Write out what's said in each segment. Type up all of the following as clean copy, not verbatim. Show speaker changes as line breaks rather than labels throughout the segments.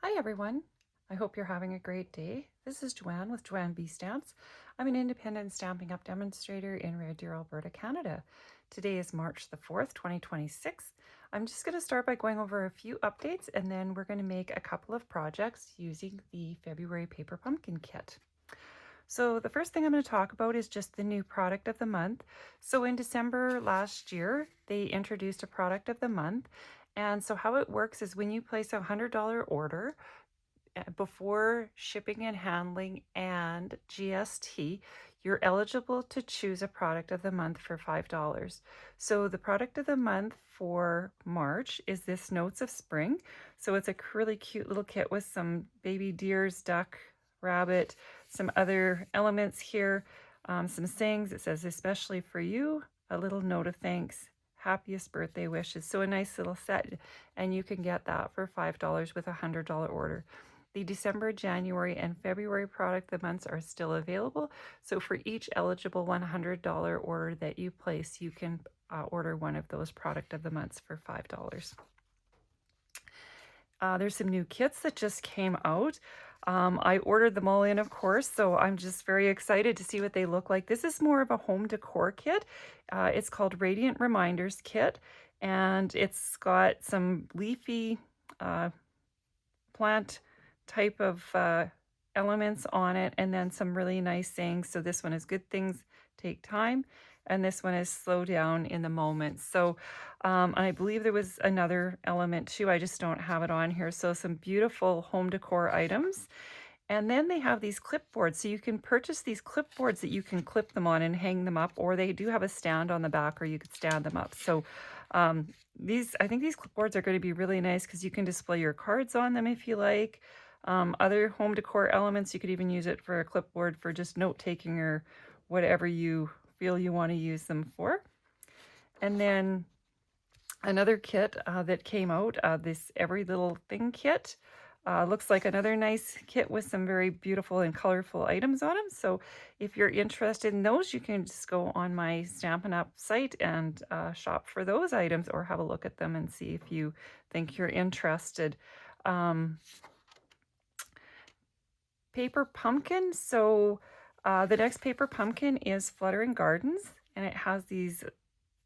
Hi everyone. I hope you're having a great day. This is Joanne with Joanne B Stamps. I'm an independent Stampin' Up! Demonstrator in Red Deer, Alberta, Canada. Today is March the 4th, 2026. I'm just going to start by going over a few updates and then we're going to make a couple of projects using the February Paper Pumpkin Kit. So the first thing I'm going to talk about is just the new product of the month. So in December last year, they introduced a product of the month. And so how it works is when you place a $100 order, before shipping and handling and GST, you're eligible to choose a product of the month for $5. So the product of the month for March is this Notes of Spring. So it's a really cute little kit with some baby deers, duck, rabbit, some other elements here, some sayings. It says, especially for you, a little note of thanks, happiest birthday wishes. So a nice little set, and you can get that for $5 with a $100 order. The December, January, and February product of the months are still available. So for each eligible $100 order that you place, you can order one of those product of the months for $5. There's some new kits that just came out. I ordered them all in, of course, so I'm just very excited to see what they look like. This is more of a home decor kit. It's called Radiant Reminders Kit, and it's got some leafy plant type of elements on it, and then some really nice sayings. So this one is good things take time, and this one is slow down in the moment. So and I believe there was another element too, I just don't have it on here. So some beautiful home decor items. And then they have these clipboards. So you can purchase these clipboards that you can clip them on and hang them up, or they do have a stand on the back, or you could stand them up. So I think these clipboards are going to be really nice because you can display your cards on them if you like. Other home decor elements, you could even use it for a clipboard for just note-taking or whatever you feel you want to use them for. And then another kit that came out, this Every Little Thing kit. Looks like another nice kit with some very beautiful and colorful items on them. So if you're interested in those, you can just go on my Stampin' Up! Site and shop for those items, or have a look at them and see if you think you're interested. Paper Pumpkin. So the next Paper Pumpkin is Fluttering Gardens, and it has these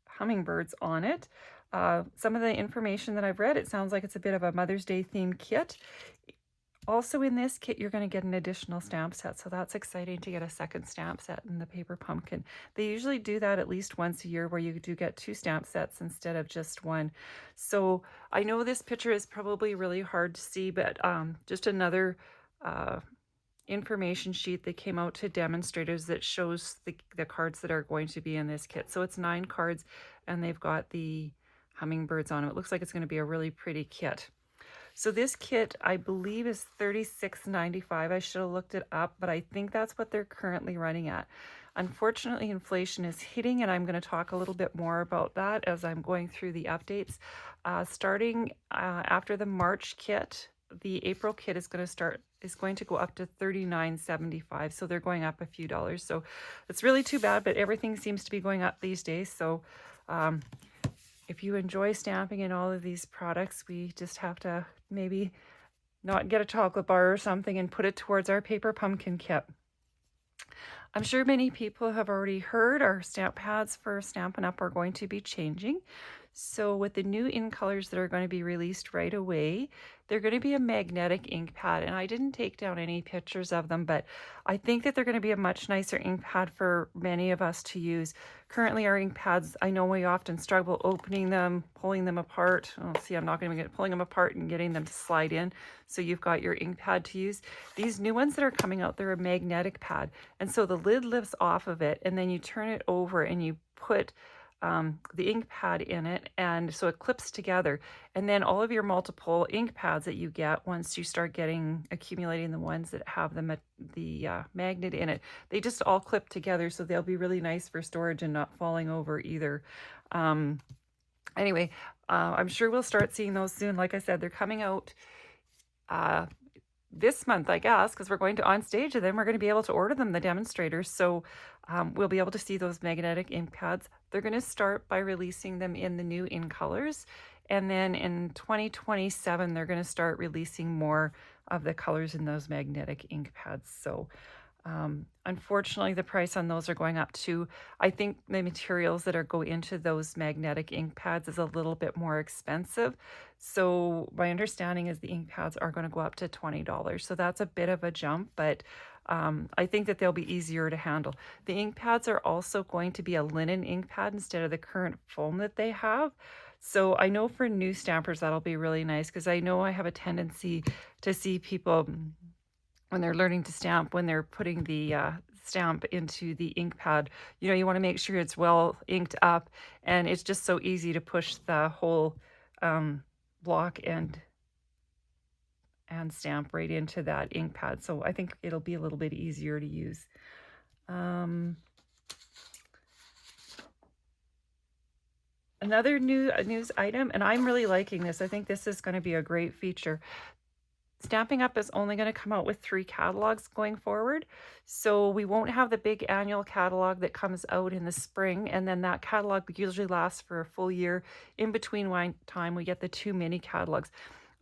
hummingbirds on it. Some of the information that I've read, it sounds like it's a bit of a Mother's Day themed kit. Also in this kit, you're going to get an additional stamp set, so that's exciting to get a second stamp set in the Paper Pumpkin. They usually do that at least once a year, where you do get 2 stamp sets instead of just one. So I know this picture is probably really hard to see, but just another information sheet that came out to demonstrators that shows the cards that are going to be in this kit. So it's 9 cards, and they've got the hummingbirds on them. It looks like it's going to be a really pretty kit. So this kit, I believe, is $36.95. I should have looked it up, but I think that's what they're currently running at. Unfortunately, inflation is hitting, and I'm going to talk a little bit more about that as I'm going through the updates. Starting after the March kit, the April kit is going to go up to $39.75. So they're going up a few dollars. So it's really too bad, but everything seems to be going up these days. So if you enjoy stamping in all of these products, we just have to maybe not get a chocolate bar or something and put it towards our Paper Pumpkin kit. I'm sure many people have already heard our stamp pads for Stampin' Up! Are going to be changing. So with the new ink colors that are going to be released right away, they're going to be a magnetic ink pad. And I didn't take down any pictures of them, but I think that they're going to be a much nicer ink pad for many of us to use. Currently, our ink pads, I know we often struggle opening them, pulling them apart. Oh, see, I'm not going to get pulling them apart and getting them to slide in. So you've got your ink pad to use. These new ones that are coming out, they're a magnetic pad. And so the lid lifts off of it, and then you turn it over and you put the ink pad in it, and so it clips together. And then all of your multiple ink pads that you get, once you start accumulating the ones that have the magnet in it, they just all clip together, so they'll be really nice for storage and not falling over either. Anyway, I'm sure we'll start seeing those soon. Like I said, they're coming out this month, I guess, because we're going to on stage, and then we're going to be able to order them, the demonstrators. So we'll be able to see those magnetic ink pads. They're going to start by releasing them in the new in colors, And then in 2027, they're going to start releasing more of the colors in those magnetic ink pads. So unfortunately, the price on those are going up too. I think the materials that go into those magnetic ink pads is a little bit more expensive. So my understanding is the ink pads are going to go up to $20. So that's a bit of a jump, but I think that they'll be easier to handle. The ink pads are also going to be a linen ink pad instead of the current foam that they have. So I know for new stampers, that'll be really nice because I know I have a tendency to see people when they're learning to stamp, when they're putting the stamp into the ink pad, you know, you want to make sure it's well inked up, and it's just so easy to push the whole block and stamp right into that ink pad. So I think it'll be a little bit easier to use. Another new news item, and I'm really liking this. I think this is going to be a great feature. Stampin' Up! Is only going to come out with 3 catalogs going forward. So we won't have the big annual catalog that comes out in the spring, and then that catalog usually lasts for a full year. In between time, we get the 2 mini catalogs.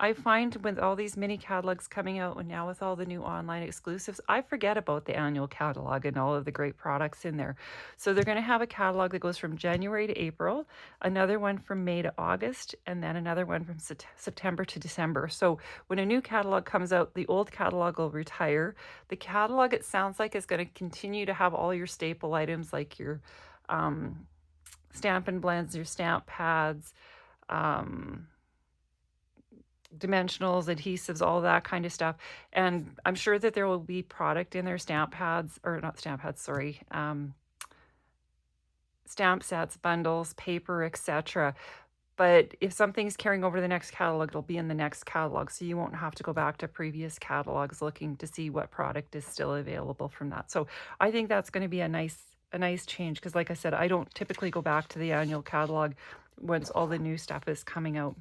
I find with all these mini catalogs coming out and now with all the new online exclusives, I forget about the annual catalog and all of the great products in there. So they're going to have a catalog that goes from January to April, another one from May to August, and then another one from September to December. So when a new catalog comes out, the old catalog will retire. The catalog, it sounds like, is going to continue to have all your staple items like your Stampin' Blends, your stamp pads, dimensionals, adhesives, all that kind of stuff. And I'm sure that there will be product in their stamp pads, or not stamp pads, sorry, stamp sets, bundles, paper, etc. But if something's carrying over to the next catalog, it'll be in the next catalog. So you won't have to go back to previous catalogs looking to see what product is still available from that. So I think that's going to be a nice change because, like I said, I don't typically go back to the annual catalog once all the new stuff is coming out.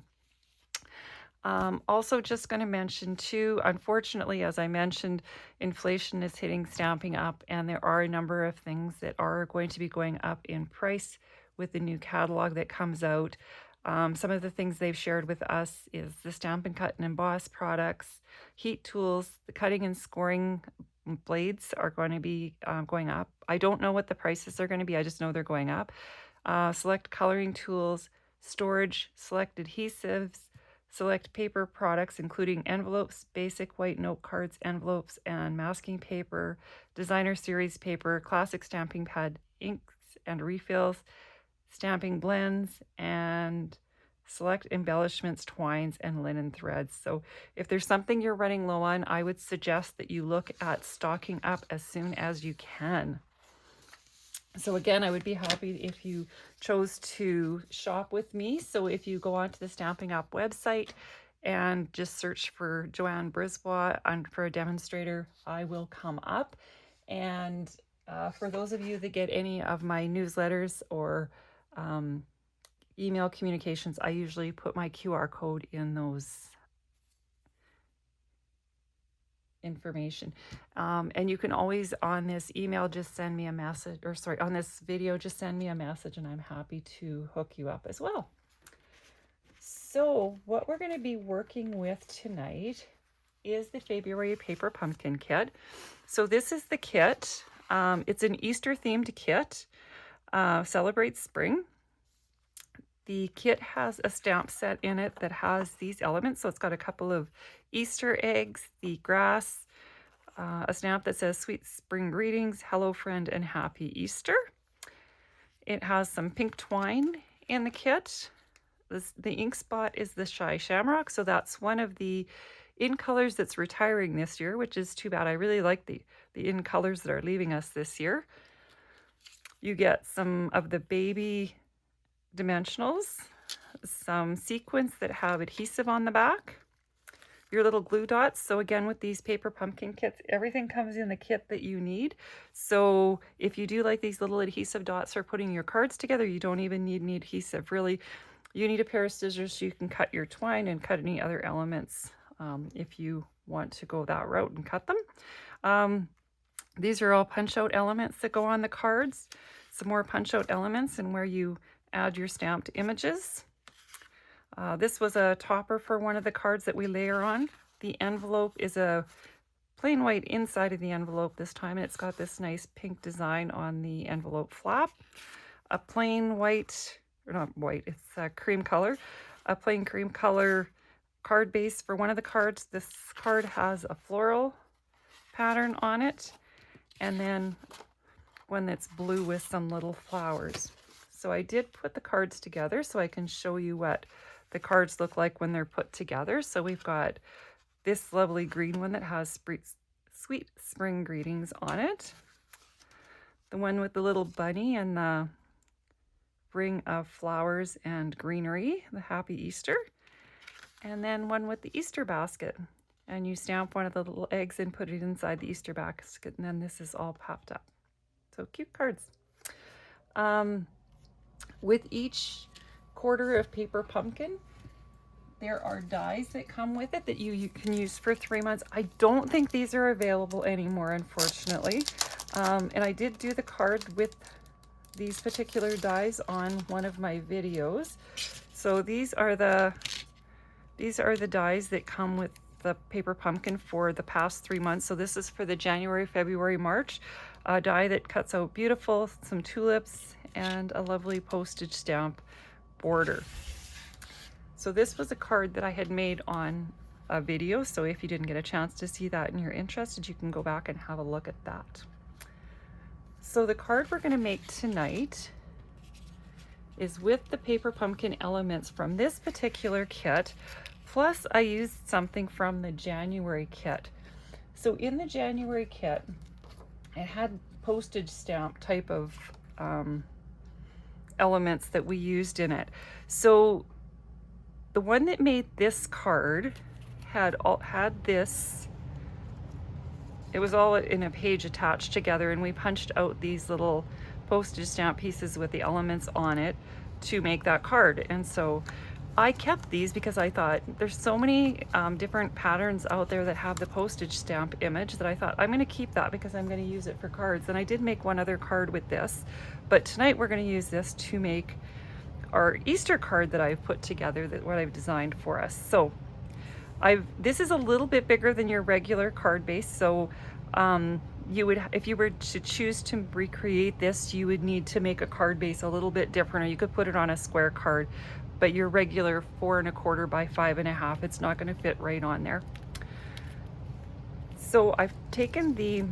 Also just going to mention too, unfortunately, as I mentioned, inflation is hitting Stampin' Up! And there are a number of things that are going to be going up in price with the new catalog that comes out. Some of the things they've shared with us is the Stampin' Cut and Emboss products, heat tools, the cutting and scoring blades are going to be going up. I don't know what the prices are going to be. I just know they're going up. Select coloring tools, storage, select adhesives, select paper products, including envelopes, basic white note cards, envelopes, and masking paper, designer series paper, classic stamping pad inks and refills, stamping blends, and select embellishments, twines, and linen threads. So if there's something you're running low on, I would suggest that you look at stocking up as soon as you can. So again, I would be happy if you chose to shop with me. So if you go onto the Stampin' Up! Website and just search for Joanne Brisbois and for a demonstrator, I will come up. And for those of you that get any of my newsletters or email communications, I usually put my QR code in those information. And you can always on this email just send me a message, or sorry, on this video just send me a message and I'm happy to hook you up as well. So what we're going to be working with tonight is the February Paper Pumpkin Kit. So this is the kit. It's an Easter themed kit, celebrates spring. The kit has a stamp set in it that has these elements. So it's got a couple of Easter eggs, the grass, a stamp that says sweet spring greetings, hello friend, and happy Easter. It has some pink twine in the kit. The ink spot is the Shy Shamrock. So that's one of the in colors that's retiring this year, which is too bad. I really like the in colors that are leaving us this year. You get some of the baby dimensionals, some sequins that have adhesive on the back, your little glue dots. So again, with these paper pumpkin kits, everything comes in the kit that you need. So if you do like these little adhesive dots for putting your cards together, you don't even need any adhesive. Really, you need a pair of scissors so you can cut your twine and cut any other elements if you want to go that route and cut them. These are all punch out elements that go on the cards. Some more punch out elements and where you add your stamped images. This was a topper for one of the cards that we layer on. The envelope is a plain white inside of the envelope this time, and it's got this nice pink design on the envelope flap. A plain white, or not white, it's a cream color. A plain cream color card base for one of the cards. This card has a floral pattern on it, and then one that's blue with some little flowers. So I did put the cards together so I can show you what the cards look like when they're put together. So we've got this lovely green one that has sweet spring greetings on it. The one with the little bunny and the ring of flowers and greenery, the Happy Easter. And then one with the Easter basket. And you stamp one of the little eggs and put it inside the Easter basket. And then this is all popped up. So cute cards. With each quarter of paper pumpkin, there are dies that come with it that you can use for 3 months. I don't think these are available anymore, unfortunately. And I did do the card with these particular dies on one of my videos. So these are the dies that come with the paper pumpkin for the past 3 months. So this is for the January, February, March. A die that cuts out beautiful, some tulips, and a lovely postage stamp border. So this was a card that I had made on a video. So if you didn't get a chance to see that and you're interested, you can go back and have a look at that. So the card we're going to make tonight is with the paper pumpkin elements from this particular kit. Plus I used something from the January kit. So in the January kit, it had postage stamp type of elements that we used in it. So the one that made this card had this, it was all in a page attached together, and we punched out these little postage stamp pieces with the elements on it to make that card. And so I kept these because I thought there's so many different patterns out there that have the postage stamp image that I thought I'm going to keep that because I'm going to use it for cards. And I did make one other card with this, but tonight we're going to use this to make our Easter card that I've put together, that what I've designed for us. So this is a little bit bigger than your regular card base. So you would, if you were to choose to recreate this, you would need to make a card base a little bit different, or you could put it on a square card. But your regular 4 1/4 by 5 1/2, it's not going to fit right on there. So I've taken the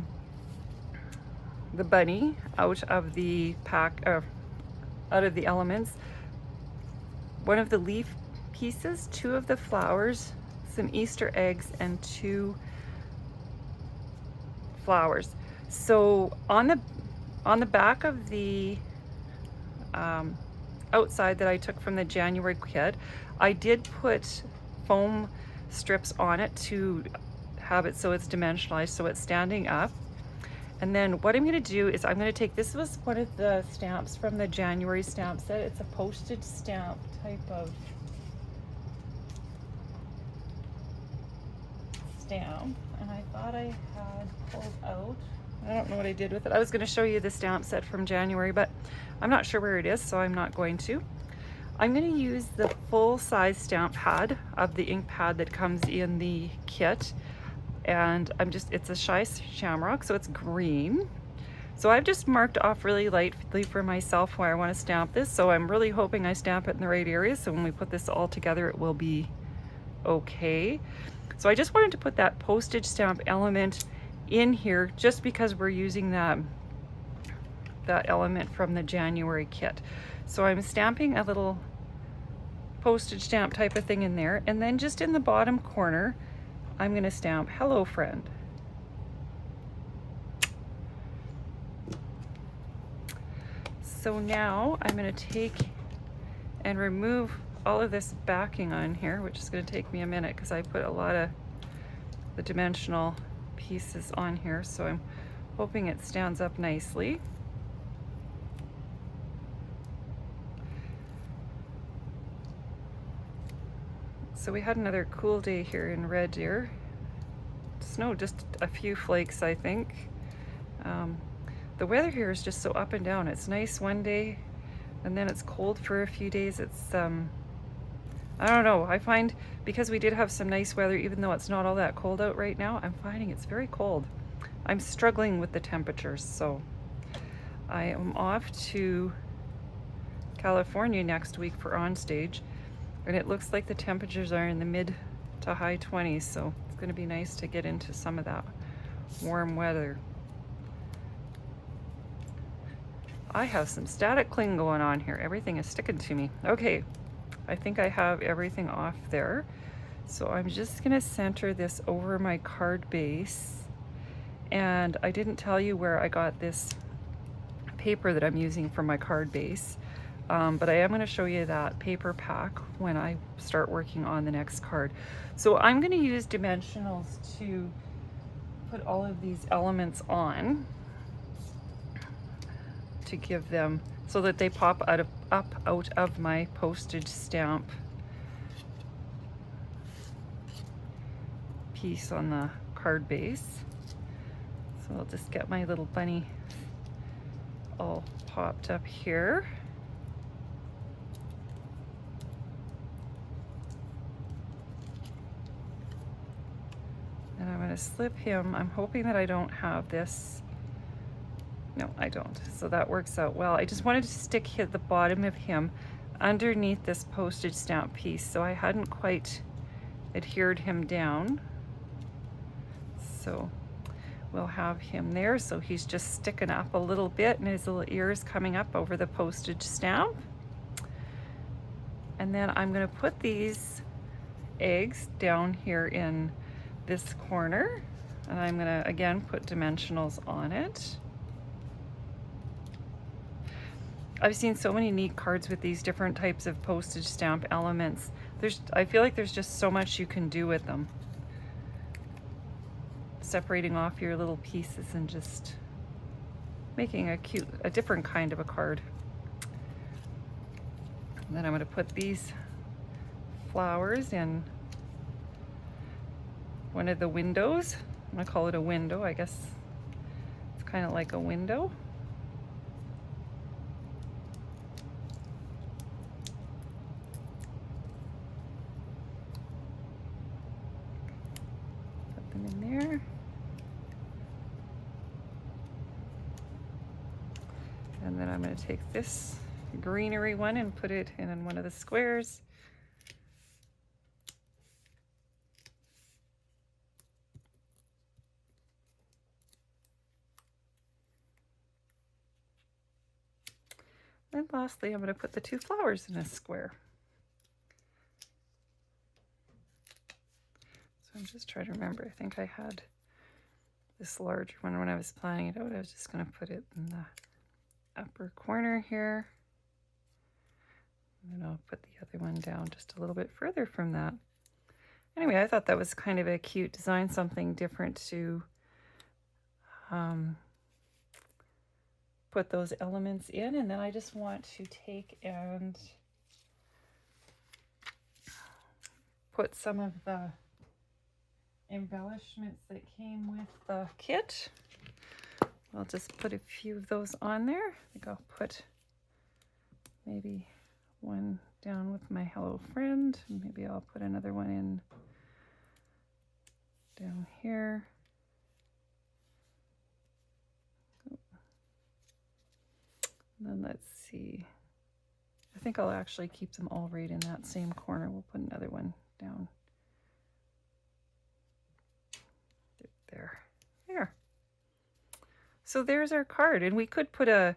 bunny out of the pack, out of the elements, one of the leaf pieces, 2 of the flowers, some Easter eggs, and 2 flowers. So on the back of the outside that I took from the January kit, I did put foam strips on it to have it so it's dimensionalized, so it's standing up. And then what I'm going to do is I'm going to take, this was one of the stamps from the January stamp set. It's a postage stamp type of stamp, and I thought I had pulled out, I don't know what I did with it. I was going to show you the stamp set from January, but I'm not sure where it is, so I'm not going to. I'm going to use the full-size stamp pad of the ink pad that comes in the kit, and it's a Shy Shamrock, so it's green. So I've just marked off really lightly for myself where I want to stamp this, so I'm really hoping I stamp it in the right area, so when we put this all together it will be okay. So I just wanted to put that postage stamp element in here just because we're using that element from the January kit. So I'm stamping a little postage stamp type of thing in there, and then just in the bottom corner I'm going to stamp Hello Friend. So now I'm going to take and remove all of this backing on here, which is going to take me a minute because I put a lot of the dimensional pieces on here, so I'm hoping it stands up nicely. So we had another cool day here in Red Deer. Snow, just a few flakes, I think. The weather here is just so up and down. It's nice one day and then it's cold for a few days. It's I don't know. I find because we did have some nice weather, even though it's not all that cold out right now, I'm finding it's very cold. I'm struggling with the temperatures, so I am off to California next week for Onstage, and it looks like the temperatures are in the mid to high 20s, so it's going to be nice to get into some of that warm weather. I have some static cling going on here. Everything is sticking to me. Okay, I think I have everything off there. So I'm just gonna center this over my card base. And I didn't tell you where I got this paper that I'm using for my card base. But I am gonna show you that paper pack when I start working on the next card. So I'm gonna use dimensionals to put all of these elements on to give them so that they pop up out of my postage stamp piece on the card base. So I'll just get my little bunny all popped up here. And I'm going to slip him. I'm hoping that I don't have this. No, I don't. So that works out well. I just wanted to stick the bottom of him underneath this postage stamp piece, so I hadn't quite adhered him down. So we'll have him there. So he's just sticking up a little bit and his little ears coming up over the postage stamp. And then I'm going to put these eggs down here in this corner. And I'm going to, again, put dimensionals on it. I've seen so many neat cards with these different types of postage stamp elements. I feel like there's just so much you can do with them. Separating off your little pieces and just making a different kind of a card. And then I'm going to put these flowers in one of the windows. I'm going to call it a window. I guess it's kind of like a window. Put them in there. And then I'm going to take this greenery one and put it in one of the squares. And lastly, I'm going to put the two flowers in a square. So I'm just trying to remember. I think I had this larger one when I was planning it out. I was just going to put it in the upper corner here. And then I'll put the other one down just a little bit further from that. Anyway, I thought that was kind of a cute design, something different to put those elements in. And then I just want to take and put some of the embellishments that came with the kit. I'll just put a few of those on there. I think I'll put maybe one down with my hello friend. Maybe I'll put another one in down here. And then let's see. I think I'll actually keep them all right in that same corner. We'll put another one down there. There. So there's our card, and we could put a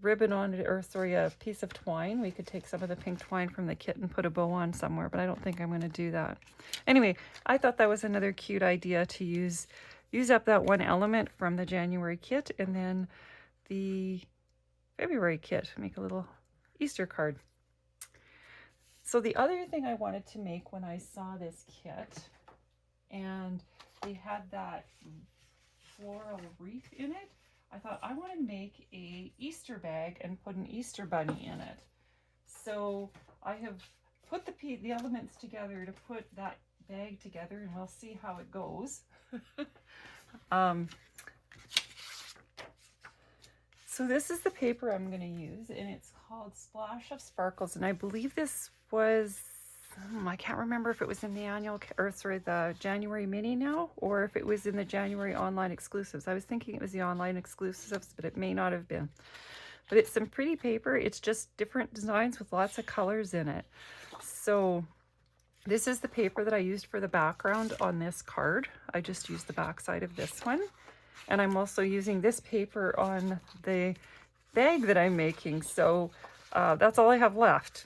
ribbon on it, or sorry, a piece of twine. We could take some of the pink twine from the kit and put a bow on somewhere, but I don't think I'm going to do that. Anyway, I thought that was another cute idea to use up that one element from the January kit, and then the February kit, make a little Easter card. So the other thing I wanted to make when I saw this kit, and they had that floral wreath in it, I thought I want to make a Easter bag and put an Easter bunny in it. So I have put the elements together to put that bag together, and we'll see how it goes. So this is the paper I'm going to use, and it's called Splash of Sparkles, and I believe this was I can't remember if it was in the annual, or sorry, the January mini now, or if it was in the January online exclusives. I was thinking it was the online exclusives, but it may not have been. But it's some pretty paper. It's just different designs with lots of colors in it. So this is the paper that I used for the background on this card. I just used the back side of this one. And I'm also using this paper on the bag that I'm making. So that's all I have left.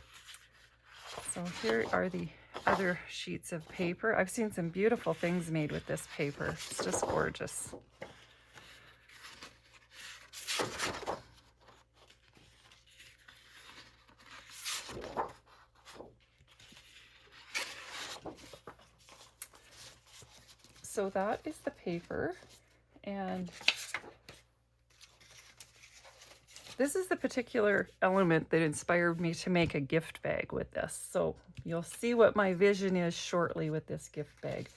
So here are the other sheets of paper. I've seen some beautiful things made with this paper. It's just gorgeous. So that is the paper, and this is the particular element that inspired me to make a gift bag with this. So you'll see what my vision is shortly with this gift bag.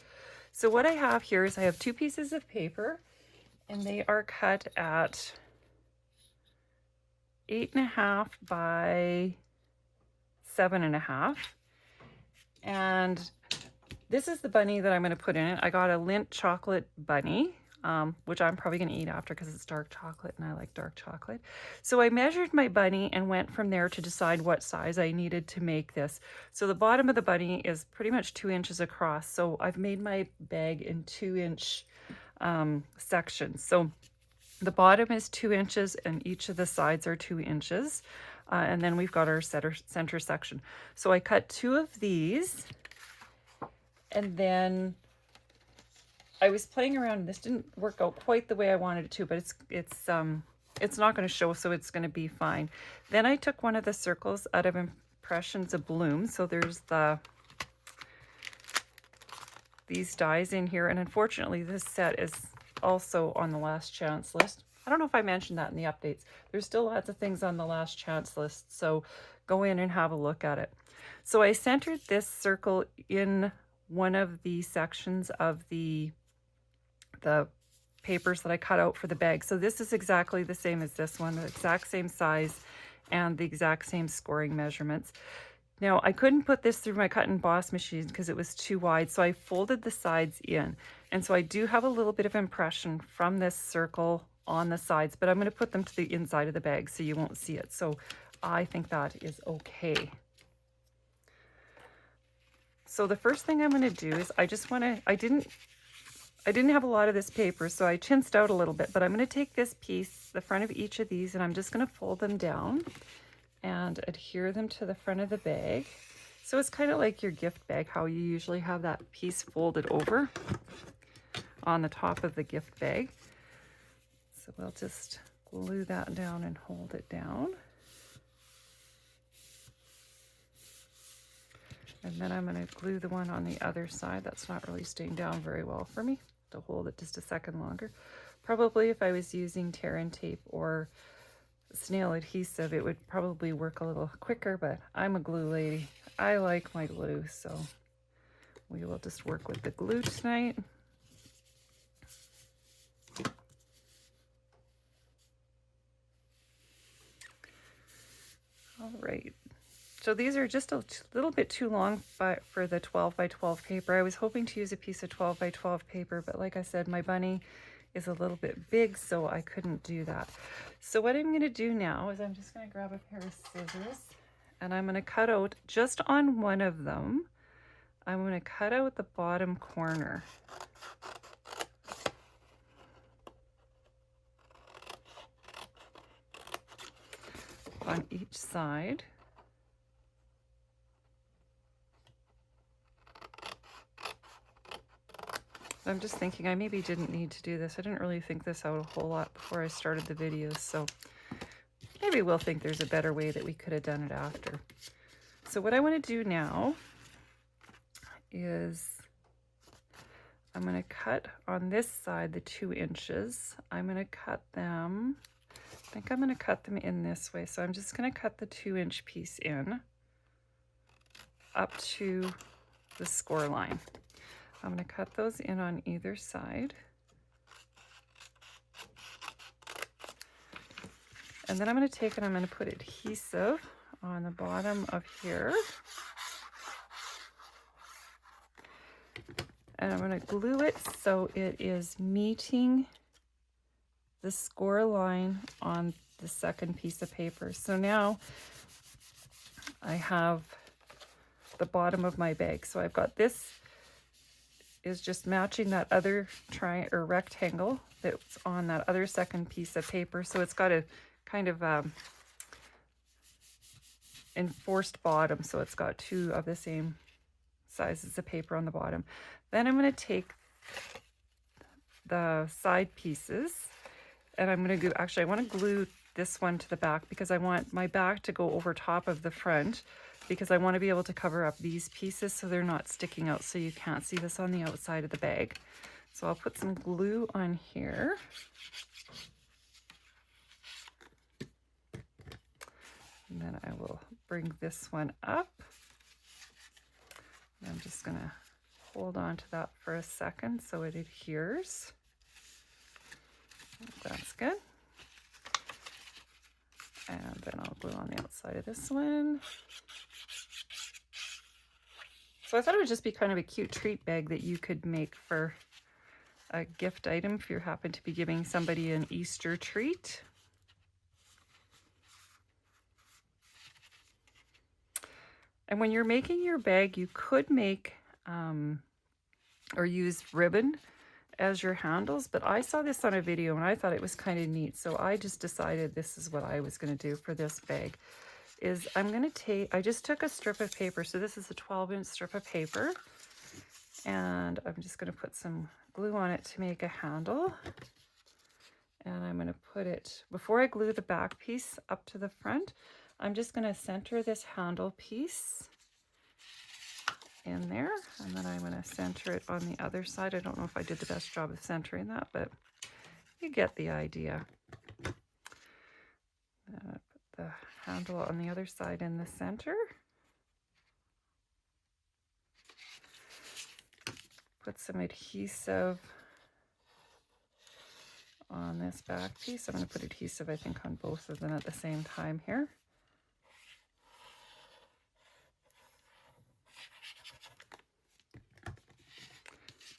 So what I have here is I have 2 pieces of paper, and they are cut at 8.5 by 7.5. And this is the bunny that I'm going to put in it. I got a Lindt chocolate bunny, which I'm probably going to eat after because it's dark chocolate and I like dark chocolate. So I measured my bunny and went from there to decide what size I needed to make this. So the bottom of the bunny is pretty much 2 inches across. So I've made my bag in 2-inch sections. So the bottom is 2 inches and each of the sides are 2 inches. And then we've got our center section. So I cut 2 of these. And then I was playing around. This didn't work out quite the way I wanted it to, but it's not going to show, so it's going to be fine. Then I took one of the circles out of Impressions of Bloom. So there's these dies in here, and unfortunately this set is also on the last chance list. I don't know if I mentioned that in the updates. There's still lots of things on the last chance list, so go in and have a look at it. So I centered this circle in one of the sections of the papers that I cut out for the bag. So this is exactly the same as this one, the exact same size and the exact same scoring measurements. Now I couldn't put this through my cut and emboss machine because it was too wide, so I folded the sides in. And so I do have a little bit of impression from this circle on the sides, but I'm going to put them to the inside of the bag so you won't see it. So I think that is okay. So the first thing I'm going to do is I didn't have a lot of this paper, so I chinsed out a little bit, but I'm going to take this piece, the front of each of these, and I'm just going to fold them down and adhere them to the front of the bag. So it's kind of like your gift bag, how you usually have that piece folded over on the top of the gift bag. So we'll just glue that down and hold it down. And then I'm going to glue the one on the other side. That's not really staying down very well for me. To hold it just a second longer. Probably if I was using tear and tape or snail adhesive, it would probably work a little quicker, but I'm a glue lady. I like my glue, so we will just work with the glue tonight. All right. So these are just a little bit too long for the 12 by 12 paper. I was hoping to use a piece of 12 by 12 paper, but like I said, my bunny is a little bit big, so I couldn't do that. So what I'm going to do now is I'm just going to grab a pair of scissors and I'm going to cut out just on one of them. I'm going to cut out the bottom corner. On each side. I'm just thinking I maybe didn't need to do this. I didn't really think this out a whole lot before I started the videos, so maybe we'll think there's a better way that we could have done it after. So what I want to do now is I'm going to cut on this side the 2 inches. I'm going to cut them, I think I'm going to cut them in this way. So I'm just going to cut the 2-inch piece in up to the score line. I'm going to cut those in on either side. And then I'm going to take and I'm going to put adhesive on the bottom of here. and I'm going to glue it so it is meeting the score line on the second piece of paper. So now I have the bottom of my bag. So I've got this is just matching that other rectangle that's on that other second piece of paper. So it's got a kind of enforced bottom. So it's got two of the same sizes of paper on the bottom. Then I'm going to take the side pieces and I'm going to actually I want to glue this one to the back because I want my back to go over top of the front, because I want to be able to cover up these pieces so they're not sticking out so you can't see this on the outside of the bag. So I'll put some glue on here. And then I will bring this one up. And I'm just going to hold on to that for a second so it adheres. That's good. And then I'll glue on the outside of this one. So I thought it would just be kind of a cute treat bag that you could make for a gift item if you happen to be giving somebody an Easter treat. And when you're making your bag, you could make or use ribbon as your handles, but I saw this on a video and I thought it was kind of neat, so I just decided this is what I was going to do for this bag. Is I'm going to take, I just took a strip of paper, so this is a 12-inch strip of paper, and I'm just going to put some glue on it to make a handle. And I'm going to put it, before I glue the back piece up to the front, I'm just going to center this handle piece in there, and then I'm going to center it on the other side. I don't know if I did the best job of centering that, but you get the idea. Put the handle on the other side in the center. Put some adhesive on this back piece. I'm going to put adhesive, I think, on both of them at the same time here.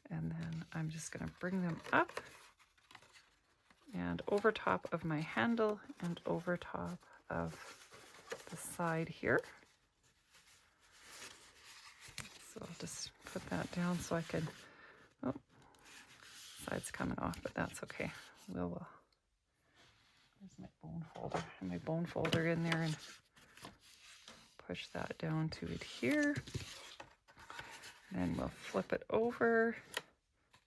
And then I'm just going to bring them up and over top of my handle and over top of the side here. So I'll just put that down so I can, oh, side's coming off, but that's okay. There's my bone folder, and my bone folder in there, and push that down to adhere. Then we'll flip it over,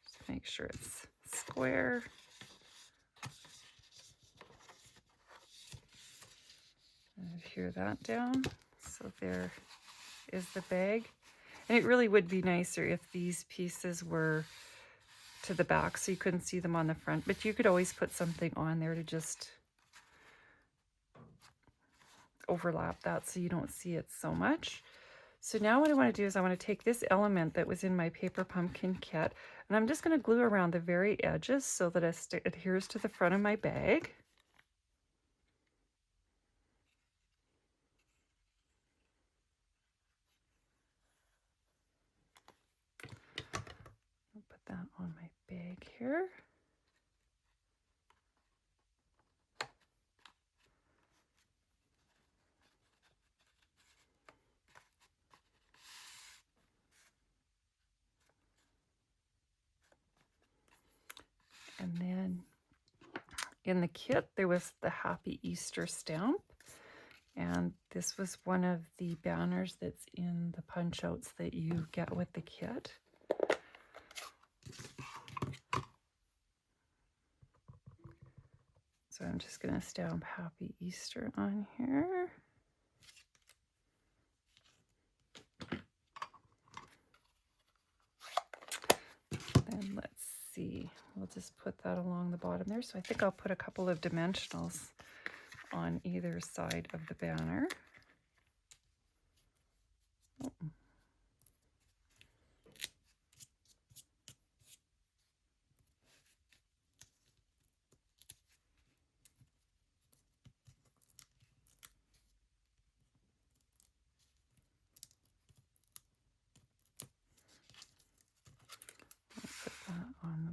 just make sure it's square. And adhere that down. So there is the bag. And it really would be nicer if these pieces were to the back so you couldn't see them on the front, but you could always put something on there to just overlap that so you don't see it so much. So now what I want to do is I want to take this element that was in my paper pumpkin kit, and I'm just going to glue around the very edges so that it adheres to the front of my bag. I'll put that on my bag here. And then in the kit, there was the Happy Easter stamp. And this was one of the banners that's in the punch outs that you get with the kit. So I'm just going to stamp Happy Easter on here. Then let's see, we'll just put that along the bottom there. So I think I'll put a couple of dimensionals on either side of the banner. Oh.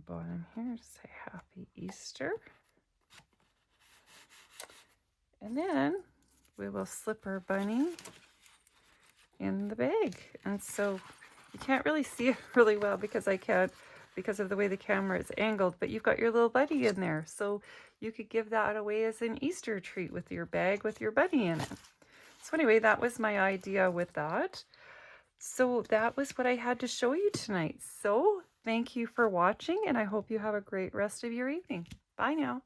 bottom here to say Happy Easter. And then we will slip our bunny in the bag. And so you can't really see it really well because I can't, because of the way the camera is angled, but you've got your little bunny in there. So you could give that away as an Easter treat with your bag with your bunny in it. So anyway, that was my idea with that. So that was what I had to show you tonight. So thank you for watching, and I hope you have a great rest of your evening. Bye now.